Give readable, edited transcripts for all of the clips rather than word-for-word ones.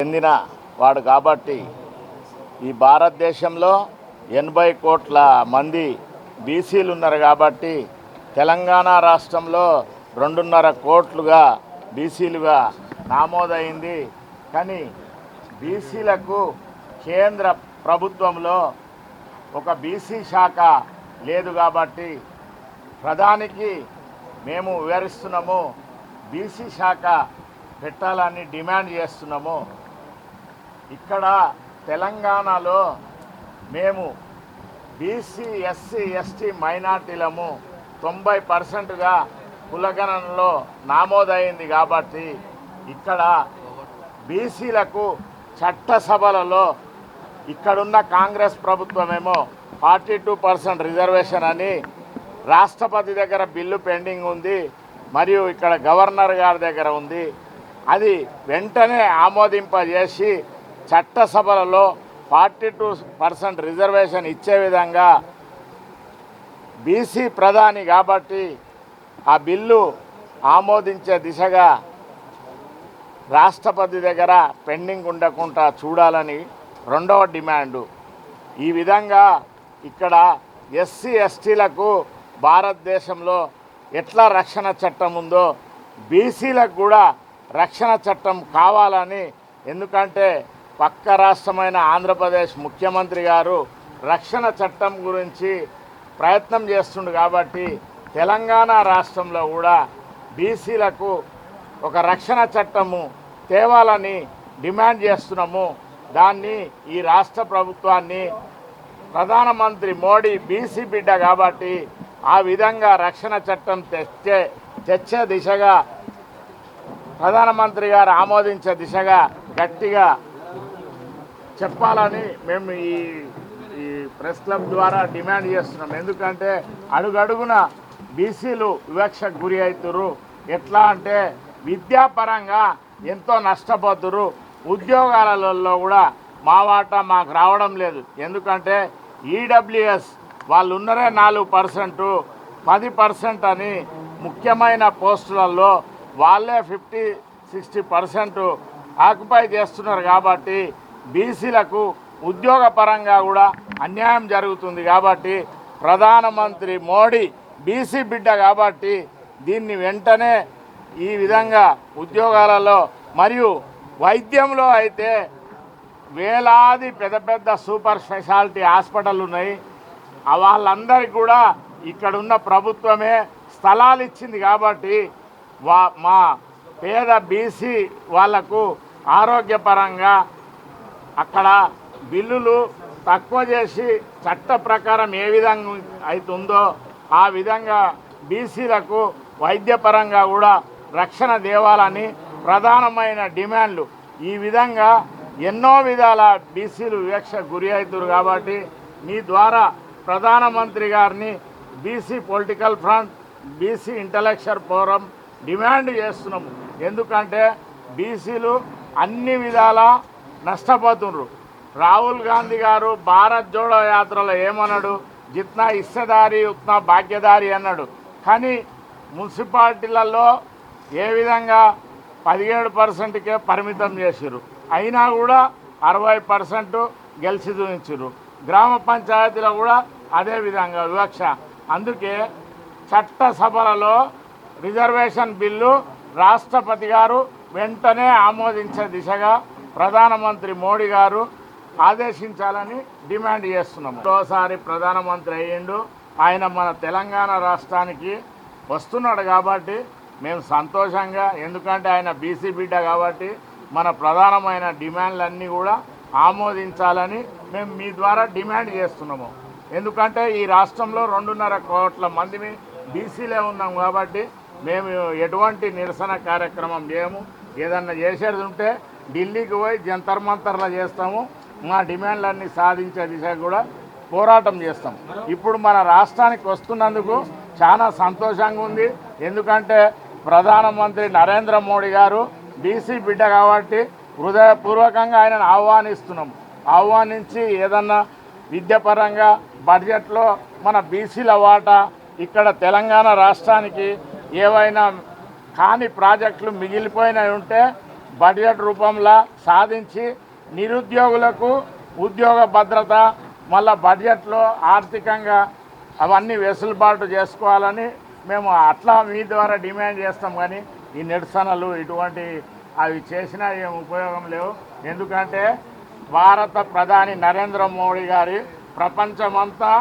చెందిన వాడు కాబట్టి ఈ భారతదేశంలో 80 కోట్ల మంది బీసీలు ఉన్నారు కాబట్టి తెలంగాణ రాష్ట్రంలో 2.5 కోట్లుగా బీసీలుగా నమోదైంది. కానీ బీసీలకు కేంద్ర ప్రభుత్వంలో ఒక బీసీ శాఖ లేదు కాబట్టి ప్రధానికి మేము వివరిస్తున్నాము, బీసీ శాఖ పెట్టాలని డిమాండ్ చేస్తున్నాము. ఇక్కడ తెలంగాణలో మేము బీసీ ఎస్సీ ఎస్టీ మైనార్టీలము 90%గా కులగణనలో నమోదైంది కాబట్టి ఇక్కడ బీసీలకు చట్టసభలలో ఇక్కడున్న కాంగ్రెస్ ప్రభుత్వమేమో 42% రిజర్వేషన్ అని రాష్ట్రపతి దగ్గర బిల్లు పెండింగ్ ఉంది, మరియు ఇక్కడ గవర్నర్ గారి దగ్గర ఉంది. అది వెంటనే ఆమోదింపజేసి చట్టసభలలో 42% రిజర్వేషన్ ఇచ్చే విధంగా బీసీ ప్రధాని కాబట్టి ఆ బిల్లు ఆమోదించే దిశగా రాష్ట్రపతి దగ్గర పెండింగ్ ఉండకుండా చూడాలని రెండవ డిమాండు. ఈ విధంగా ఇక్కడ ఎస్సీ ఎస్టీలకు భారతదేశంలో ఎట్లా రక్షణ చట్టం ఉందో బీసీలకు కూడా రక్షణ చట్టం కావాలని, ఎందుకంటే పక్క రాష్ట్రమైన ఆంధ్రప్రదేశ్ ముఖ్యమంత్రి గారు రక్షణ చట్టం గురించి ప్రయత్నం చేస్తుండు కాబట్టి తెలంగాణ రాష్ట్రంలో కూడా బీసీలకు ఒక రక్షణ చట్టము తేవాలని డిమాండ్ చేస్తున్నాము. దాన్ని ఈ రాష్ట్ర ప్రభుత్వాన్ని ప్రధానమంత్రి మోడీ బీసీ బిడ్డ కాబట్టి ఆ విధంగా రక్షణ చట్టం తెచ్చే దిశగా ప్రధానమంత్రి గారు ఆమోదించే దిశగా గట్టిగా చెప్పాలని మేము ఈ ప్రెస్ క్లబ్ ద్వారా డిమాండ్ చేస్తున్నాం. ఎందుకంటే అడుగడుగున బీసీలు వివక్షకు గురి అవుతురు. ఎట్లా అంటే విద్యాపరంగా ఎంతో నష్టపోతురు, ఉద్యోగాలలో కూడా మా వాటా మాకు రావడం లేదు. ఎందుకంటే ఈడబ్ల్యూఎస్ వాళ్ళు ఉన్నరే 4%, 10% అని ముఖ్యమైన పోస్టులలో వాళ్ళే 50-60% ఆక్యుపై చేస్తున్నారు కాబట్టి బీసీలకు ఉద్యోగపరంగా కూడా అన్యాయం జరుగుతుంది. కాబట్టి ప్రధానమంత్రి మోడీ బీసీ బిడ్డ కాబట్టి దీన్ని వెంటనే ఈ విధంగా ఉద్యోగాలలో మరియు వైద్యంలో అయితే వేలాది పెద్ద పెద్ద సూపర్ స్పెషాలిటీ హాస్పిటల్ ఉన్నాయి. వాళ్ళందరికీ కూడా ఇక్కడున్న ప్రభుత్వమే స్థలాలు ఇచ్చింది కాబట్టి మా పేద బీసీ వాళ్లకు ఆరోగ్యపరంగా అక్కడ బిల్లులు తక్కువ చేసి చట్ట ప్రకారం ఏ విధంగా అవుతుందో ఆ విధంగా బీసీలకు వైద్యపరంగా కూడా రక్షణ దేవాలని ప్రధానమైన డిమాండ్లు. ఈ విధంగా ఎన్నో విధాల బీసీలు వివక్ష గురి అవుతారు కాబట్టి మీ ద్వారా ప్రధానమంత్రి గారిని BC political front, BC intellectual forum demand చేస్తున్నాము. ఎందుకంటే బీసీలు అన్ని విధాల నష్టపోతున్నారు. రాహుల్ గాంధీ గారు భారత్ జోడో యాత్రలో ఏమన్నాడు, జిత్నా హిస్సేదారి ఉత్నా భాగ్యదారి అన్నాడు. కానీ మున్సిపాలిటీలలో ఏ విధంగా 17%కే పరిమితం చేసిరు, అయినా కూడా 60% గెలిచి చూపించారు. గ్రామ పంచాయతీలో కూడా అదేవిధంగా వివక్ష. అందుకే చట్టసభలలో రిజర్వేషన్ బిల్లు రాష్ట్రపతి గారు వెంటనే ఆమోదించే దిశగా ప్రధానమంత్రి మోడీ గారు ఆదేశించాలని డిమాండ్ చేస్తున్నాం. మరోసారి ప్రధానమంత్రి అయ్యిండు, ఆయన మన తెలంగాణ రాష్ట్రానికి వస్తున్నాడు కాబట్టి మేము సంతోషంగా, ఎందుకంటే ఆయన బీసీ బిడ్డ కాబట్టి మన ప్రధానమైన డిమాండ్లన్నీ కూడా ఆమోదించాలని మేము మీ ద్వారా డిమాండ్ చేస్తున్నాము. ఎందుకంటే ఈ రాష్ట్రంలో 2.5 కోట్ల మంది బీసీలే ఉన్నాం కాబట్టి మేము ఎటువంటి నిరసన కార్యక్రమం చేయము. ఏదన్నా చేసేది ఉంటే ఢిల్లీకి పోయి జంతర్ మంతర్లా చేస్తాము. మా డిమాండ్లన్నీ సాధించే దిశగా కూడా పోరాటం చేస్తాం. ఇప్పుడు మన రాష్ట్రానికి వస్తున్నందుకు చాలా సంతోషంగా ఉంది. ఎందుకంటే ప్రధానమంత్రి నరేంద్ర మోడీ గారు బీసీ బిడ్డ కాబట్టి హృదయపూర్వకంగా ఆయనను ఆహ్వానించి ఏదన్నా విద్యాపరంగా బడ్జెట్లో మన బీసీల వాటా ఇక్కడ తెలంగాణ రాష్ట్రానికి ఏవైనా కాని ప్రాజెక్టులు మిగిలిపోయినవి ఉంటే బడ్జెట్ రూపంలో సాధించి నిరుద్యోగులకు ఉద్యోగ భద్రత, మళ్ళా బడ్జెట్లో ఆర్థికంగా అవన్నీ వెసులుబాటు చేసుకోవాలని మేము అట్లా మీ ద్వారా డిమాండ్ చేస్తాం. కానీ ఈ నిరసనలు ఇటువంటి అవి చేసినా ఏం ఉపయోగం లేవు. ఎందుకంటే భారత ప్రధాని నరేంద్ర మోడీ గారి ప్రపంచమంతా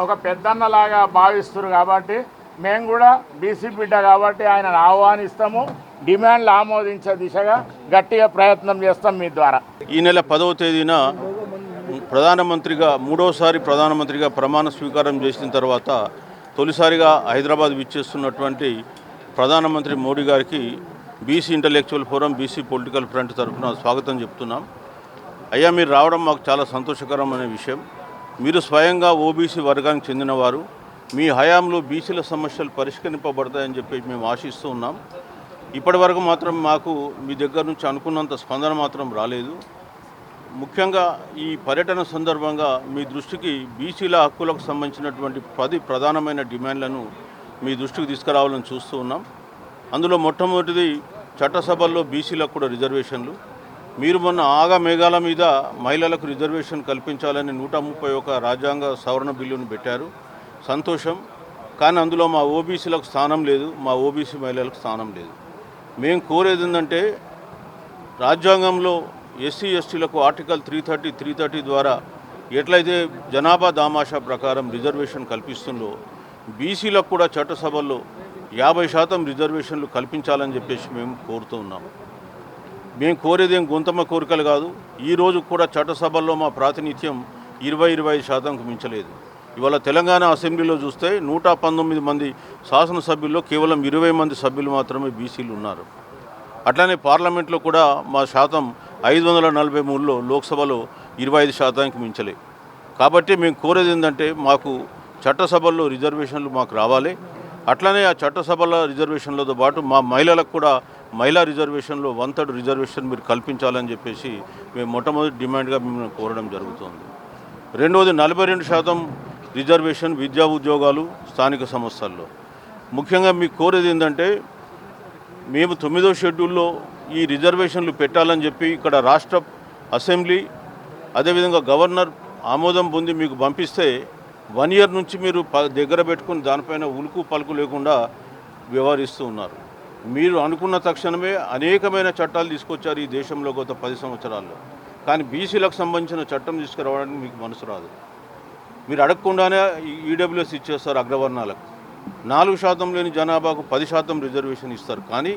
ఒక పెద్దన్నలాగా భావిస్తున్నారు. కాబట్టి మేము కూడా బీసీ బిడ్డ కాబట్టి ఆయనను ఆహ్వానిస్తాము. డిమాండ్లు ఆమోదించే దిశగా గట్టిగా ప్రయత్నం చేస్తాం మీ ద్వారా. ఈ నెల 10వ తేదీన మూడోసారి ప్రధానమంత్రిగా ప్రమాణ స్వీకారం చేసిన తర్వాత తొలిసారిగా హైదరాబాద్ విచ్చేస్తున్నటువంటి ప్రధానమంత్రి మోడీ గారికి BC intellectual forum, BC political front తరఫున స్వాగతం చెప్తున్నాం. అయ్యా, మీరు రావడం మాకు చాలా సంతోషకరమైన విషయం. మీరు స్వయంగా ఓబీసీ వర్గానికి చెందినవారు. మీ హయాంలో బీసీల సమస్యలు పరిష్కరింపబడతాయని చెప్పి మేము ఆశిస్తూ ఉన్నాం. ఇప్పటి వరకు మాత్రం మాకు మీ దగ్గర నుంచి అనుకున్నంత స్పందన మాత్రం రాలేదు. ముఖ్యంగా ఈ పర్యటన సందర్భంగా మీ దృష్టికి బీసీల హక్కులకు సంబంధించినటువంటి 10 ప్రధానమైన డిమాండ్లను మీ దృష్టికి తీసుకురావాలని చూస్తూ ఉన్నాం. అందులో మొట్టమొదటిది చట్టసభల్లో బీసీలకు కూడా రిజర్వేషన్లు. మీరు మొన్న ఆగా మేఘాల మీద మహిళలకు రిజర్వేషన్ కల్పించాలని 131 రాజ్యాంగ సవరణ బిల్లును పెట్టారు. సంతోషం. కానీ అందులో మా ఓబీసీలకు స్థానం లేదు, మా ఓబీసీ మహిళలకు స్థానం లేదు. మేము కోరేది ఏంటంటే రాజ్యాంగంలో ఎస్సీ ఎస్టీలకు ఆర్టికల్ 330 ద్వారా ఎట్లయితే జనాభా దామాషా ప్రకారం రిజర్వేషన్ కల్పిస్తుందో బీసీలకు కూడా చట్టసభల్లో 50% రిజర్వేషన్లు కల్పించాలని చెప్పేసి మేము కోరుతూ ఉన్నాం. మేము కోరేది ఏం గొంతమ్మ కోరికలు కాదు. ఈరోజు కూడా చట్టసభల్లో మా ప్రాతినిధ్యం 20-25%కు మించలేదు. ఇవాళ తెలంగాణ అసెంబ్లీలో చూస్తే 119 మంది శాసనసభ్యుల్లో కేవలం 20 మంది సభ్యులు మాత్రమే బీసీలు ఉన్నారు. అట్లానే పార్లమెంట్లో కూడా మా శాతం 543లో, లోక్సభలో 25%కి మించలే. కాబట్టి మేము కోరేది ఏంటంటే మాకు చట్టసభల్లో రిజర్వేషన్లు మాకు రావాలి. అట్లనే ఆ చట్టసభల రిజర్వేషన్లతో పాటు మా మహిళలకు కూడా మహిళా రిజర్వేషన్లో 1/3 రిజర్వేషన్ మీరు కల్పించాలని చెప్పేసి మేము మొట్టమొదటి డిమాండ్గా మిమ్మల్ని కోరడం జరుగుతుంది. రెండవది 42% రిజర్వేషన్ విద్యా ఉద్యోగాలు స్థానిక సంస్థల్లో. ముఖ్యంగా మీకు కోరేది ఏంటంటే మేము 9వ షెడ్యూల్లో ఈ రిజర్వేషన్లు పెట్టాలని చెప్పి ఇక్కడ రాష్ట్ర అసెంబ్లీ అదేవిధంగా గవర్నర్ ఆమోదం పొంది మీకు పంపిస్తే 1 ఇయర్ నుంచి మీరు దగ్గర పెట్టుకుని దానిపైన ఉలుకు పలుకు లేకుండా వ్యవహరిస్తూ ఉన్నారు. మీరు అనుకున్న తక్షణమే అనేకమైన చట్టాలు తీసుకొచ్చారు ఈ దేశంలో గత 10 సంవత్సరాల్లో. కానీ బీసీలకు సంబంధించిన చట్టం తీసుకురావడానికి మీకు మనసు రాదు. మీరు అడగకుండానే ఈడబ్ల్యూఎస్ ఇచ్చేస్తారు అగ్రవర్ణాలకు. 4% లేని జనాభాకు 10% రిజర్వేషన్ ఇస్తారు. కానీ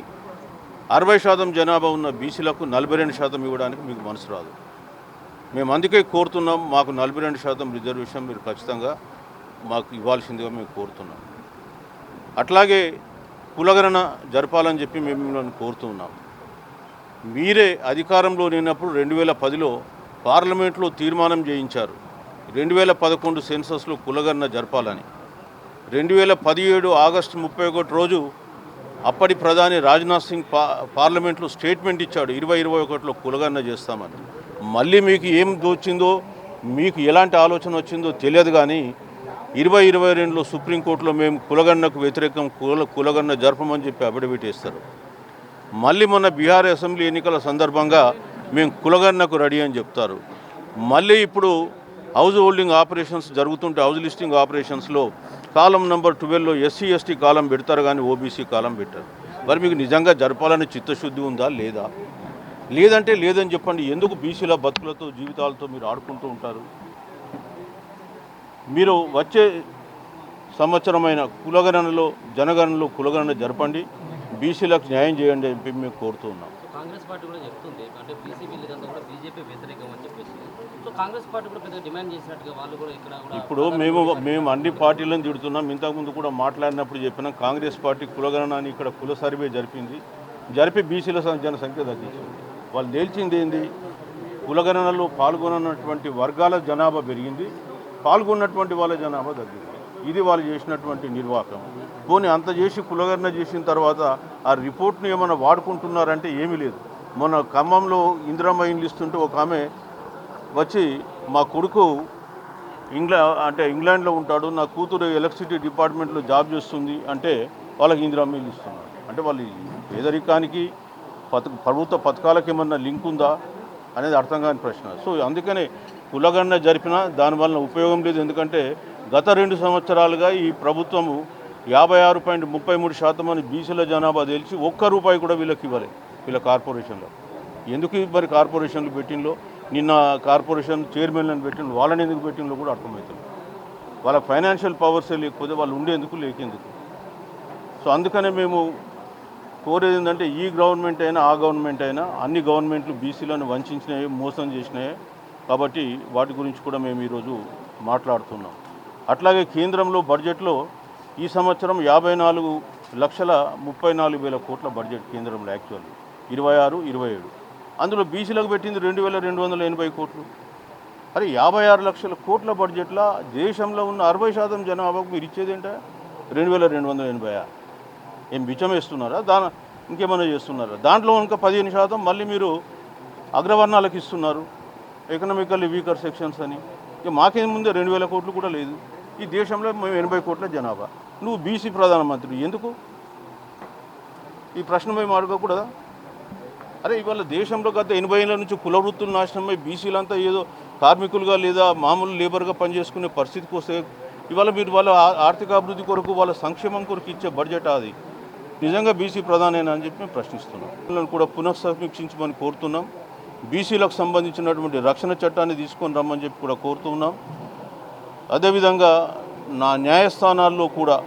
60% జనాభా ఉన్న బీసీలకు 42% ఇవ్వడానికి మీకు మనసు రాదు. మేము అందుకే కోరుతున్నాం, మాకు 42% రిజర్వేషన్ మీరు ఖచ్చితంగా మాకు ఇవ్వాల్సిందిగా మేము కోరుతున్నాం. అట్లాగే కులగణన జరపాలని చెప్పి మేము మిమ్మల్ని కోరుతున్నాం. మీరే అధికారంలో లేనప్పుడు 2010లో పార్లమెంట్లో తీర్మానం చేయించారు 2011 సెన్సస్లో కులగణన జరపాలని. 2017 ఆగస్టు 31 రోజు అప్పటి ప్రధాని రాజ్నాథ్ సింగ్ పార్లమెంట్లో స్టేట్మెంట్ ఇచ్చాడు 2021లో కులగణన చేస్తామని. మళ్ళీ మీకు ఏం దోచిందో, మీకు ఎలాంటి ఆలోచన వచ్చిందో తెలియదు. కానీ 2022లో సుప్రీంకోర్టులో మేము కులగణనకు వ్యతిరేకం, కులగణన జరపమని చెప్పి అఫిడవిట్ ఇస్తారు. మళ్ళీ మొన్న బీహార్ అసెంబ్లీ ఎన్నికల సందర్భంగా మేము కులగణనకు రెడీ అని చెప్తారు. మళ్ళీ ఇప్పుడు హౌస్ హోల్డింగ్ ఆపరేషన్స్ జరుగుతుంటే హౌస్ లిస్టింగ్ ఆపరేషన్స్లో కాలం నెంబర్ 12లో ఎస్సీ ఎస్టీ కాలం పెడతారు, కానీ ఓబీసీ కాలం పెట్టారు. మరి మీకు నిజంగా జరపాలని చిత్తశుద్ధి ఉందా లేదా? లేదంటే లేదని చెప్పండి. ఎందుకు బీసీల బతుకులతో, జీవితాలతో మీరు ఆడుకుంటూ ఉంటారు? మీరు వచ్చే సంవత్సరమైన కులగణనలో, జనగణనలో కులగణన జరపండి, బీసీలకు న్యాయం చేయండి అని చెప్పి మేము కోరుతూ ఉన్నాం. కాంగ్రెస్ పార్టీ కూడా చెప్తుంది అంటే బీసీ బిల్లు అంతా కూడా బీజేపీ వ్యతిరేకం అని చెప్పేసి. సో కాంగ్రెస్ పార్టీ కూడా పెద్ద డిమాండ్ చేసినట్టుగా వాళ్ళు కూడా ఇక్కడ కూడా ఇప్పుడు మేము అన్ని పార్టీలను తిడుతున్నాం. ఇంతకుముందు కూడా మాట్లాడినప్పుడు చెప్పినాం, కాంగ్రెస్ పార్టీ కులగణనాన్ని ఇక్కడ కుల సర్వే జరిపి బీసీల జనసంఖ్య తగ్గించింది. వాళ్ళు తేల్చింది ఏంది? కులగణనలో పాల్గొన్నటువంటి వర్గాల జనాభా పెరిగింది, పాల్గొన్నటువంటి వాళ్ళ జనాభా తగ్గింది. ఇది వాళ్ళు చేసినటువంటి నిర్వాహకం. పోనీ అంత చేసి కులగణన చేసిన తర్వాత ఆ రిపోర్ట్ని ఏమైనా వాడుకుంటున్నారంటే ఏమీ లేదు. మొన్న ఖమ్మంలో ఇందిరమ్మ ఇండ్లు ఇస్తుంటే ఒక ఆమె వచ్చి, మా కొడుకు ఇంగ్లాండ్లో ఉంటాడు, నా కూతురు ఎలక్ట్రిసిటీ డిపార్ట్మెంట్లో జాబ్ చేస్తుంది అంటే వాళ్ళకి ఇందిరమ్మ ఇల్లు ఇస్తున్నారు. అంటే వాళ్ళు పేదరికానికి ప్రభుత్వ పథకాలకు ఏమన్నా లింక్ ఉందా అనేది అర్థం కాని ప్రశ్న. సో అందుకనే కులగణన జరిపినా దానివల్ల ఉపయోగం లేదు. ఎందుకంటే గత 2 సంవత్సరాలుగా ఈ ప్రభుత్వము 56.33% అని బీసీల జనాభా తెలిసి ₹1 కూడా వీళ్ళకి ఇవ్వలేదు, వీళ్ళ కార్పొరేషన్లో. ఎందుకు మరి కార్పొరేషన్లు పెట్టినలో, నిన్న కార్పొరేషన్ చైర్మన్లను పెట్టిన వాళ్ళని ఎందుకు పెట్టినలో కూడా అర్థమవుతుంది. వాళ్ళ ఫైనాన్షియల్ పవర్సే లేకపోతే వాళ్ళు ఉండేందుకు లేకేందుకు. సో అందుకనే మేము కోరేది ఏంటంటే ఈ గవర్నమెంట్ అయినా ఆ గవర్నమెంట్ అయినా అన్ని గవర్నమెంట్లు బీసీలను వంచినాయి, మోసం చేసినాయి. కాబట్టి వాటి గురించి కూడా మేము ఈరోజు మాట్లాడుతున్నాం. అట్లాగే కేంద్రంలో బడ్జెట్లో ఈ సంవత్సరం 54,34,000 కోట్ల బడ్జెట్ కేంద్రంలో యాక్చువల్లీ 26-27. అందులో బీసీలకు పెట్టింది 2,280 కోట్లు. అరే 56 లక్షల కోట్ల బడ్జెట్లో దేశంలో ఉన్న 60% జనాభాకు మీరు ఇచ్చేదేంటా 2,280? ఏం బిచ్చం వేస్తున్నారా? ఇంకేమైనా చేస్తున్నారా? దాంట్లో ఇంకా 15% మళ్ళీ మీరు అగ్రవర్ణాలకు ఇస్తున్నారు, ఎకనామికల్లీ వీకర్ సెక్షన్స్ అని. ఇక మాకేం ముందే 2,000 కోట్లు కూడా లేదు. ఈ దేశంలో మేము 80 కోట్ల జనాభా, నువ్వు బీసీ ప్రధానమంత్రి ఎందుకు? ఈ ప్రశ్న మేము అడగకూడదా? అరే ఇవాళ దేశంలో గత 80 ఏళ్ళ నుంచి కుల వృత్తులు నాశనమై బీసీలంతా ఏదో కార్మికులుగా లేదా మామూలు లేబర్గా పనిచేసుకునే పరిస్థితికి వస్తే ఇవాళ మీరు వాళ్ళ ఆర్థిక అభివృద్ధి కొరకు, వాళ్ళ సంక్షేమం కొరకు ఇచ్చే బడ్జెట్ అది నిజంగా బీసీ ప్రధానేనా అని చెప్పి మేము ప్రశ్నిస్తున్నాం. వాళ్ళని కూడా పునఃసమీక్షించమని కోరుతున్నాం. బీసీలకు సంబంధించినటువంటి రక్షణ చట్టాన్ని తీసుకొని రమ్మని చెప్పి కూడా కోరుతున్నాం. అదేవిధంగా నా న్యాయస్థానాల్లో కూడా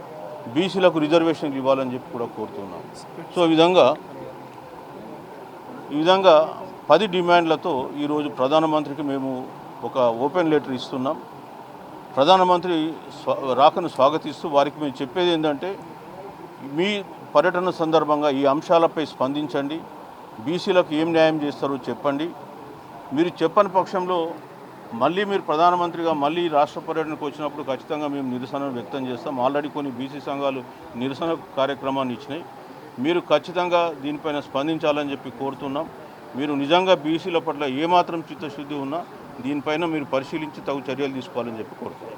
బీసీలకు రిజర్వేషన్లు ఇవ్వాలని చెప్పి కూడా కోరుతున్నాం. సో ఈ విధంగా 10 డిమాండ్లతో ఈరోజు ప్రధానమంత్రికి మేము ఒక ఓపెన్ లెటర్ ఇస్తున్నాం. ప్రధానమంత్రి రాకను స్వాగతిస్తూ వారికి మేము చెప్పేది ఏంటంటే, మీ పర్యటన సందర్భంగా ఈ అంశాలపై స్పందించండి, బీసీలకు ఏం న్యాయం చేస్తారో చెప్పండి. మీరు చెప్పని పక్షంలో మళ్ళీ మీరు ప్రధానమంత్రిగా మళ్ళీ రాష్ట్ర పర్యటనకు వచ్చినప్పుడు ఖచ్చితంగా మేము నిరసనను వ్యక్తం చేస్తాం. ఆల్రెడీ కొన్ని బీసీ సంఘాలు నిరసన కార్యక్రమాన్ని ఇచ్చినాయి. మీరు ఖచ్చితంగా దీనిపైన స్పందించాలని చెప్పి కోరుతున్నాం. మీరు నిజంగా బీసీల పట్ల ఏమాత్రం చిత్తశుద్ధి ఉన్నా దీనిపైన మీరు పరిశీలించి తగు చర్యలు తీసుకోవాలని చెప్పి కోరుతున్నాం.